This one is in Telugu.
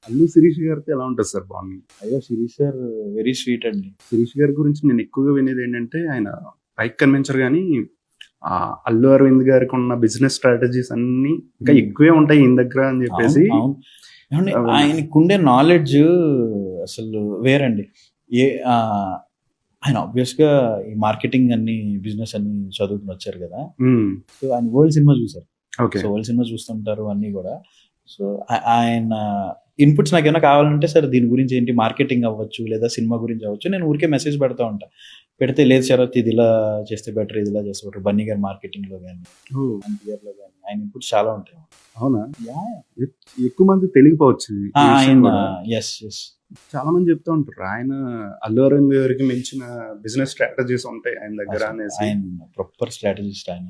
అల్లు శిరీష్ గారితో ఎలా ఉంటుంది సార్ బాండింగ్? అయ్యో! శిరీష్ సార్ వెరీ స్వీట్ అండి. శిరీష్ గారి గురించి నేను ఎక్కువగా వినేది ఏంటంటే, ఆయన పైకి కనిపించరు గానీ, అల్లు అరవింద్ గారికి ఉన్న బిజినెస్ స్ట్రాటజీస్ అన్నీ ఇంకా ఎక్కువే ఉంటాయి ఈయన దగ్గర అని చెప్పేసి. అవును. ఏవండి ఆయనకుండే నాలెడ్జ్ అసలు వేరండి. ఏ ఆయన ఆబ్వియస్‌గా ఈ మార్కెటింగ్ అన్ని, బిజినెస్ అన్ని చదువుకొని వచ్చారు కదా! సో, ఆయన వరల్డ్ సినిమా చూసారు. ఓకే. సో, వరల్డ్ సినిమా చూస్తుంటారు అన్నీ గూడా. సో, ఆయన ఇన్‌పుట్స్ నాకేమైనా కావాలంటే, సరే దీని గురించి ఏంటి మార్కెటింగ్ అవ్వచ్చు, లేదా సినిమా గురించి అవ్వచ్చు, నేను ఊరికే మెసేజ్ పెడతా ఉంటా. పెడితే లేదు శరత్ ఇది ఇలా చేస్తే బెటర్, ఇది ఇలా చేస్తే బెటర్. బన్నీ గారి మార్కెటింగ్‌లో గాని, ఎన్టీఆర్‌లో గాని ఆయన ఇన్‌పుట్స్ చాలా ఉంటాయి. అవునా? యాహ్! ఎక్కువ మంది తెలియకపోవచ్చు ఈ విషయం ఆయన కూడా. యెస్. చాలా మంది చెప్తూ ఉంటారు. ఆయన అల్లు అరవింద్ గారికి మించిన బిజినెస్ స్ట్రాటజీస్ ఉంటాయి ఆయన దగ్గర అనేసి. ఆయన ప్రాపర్ స్ట్రాటజిస్ట్ ఆయన.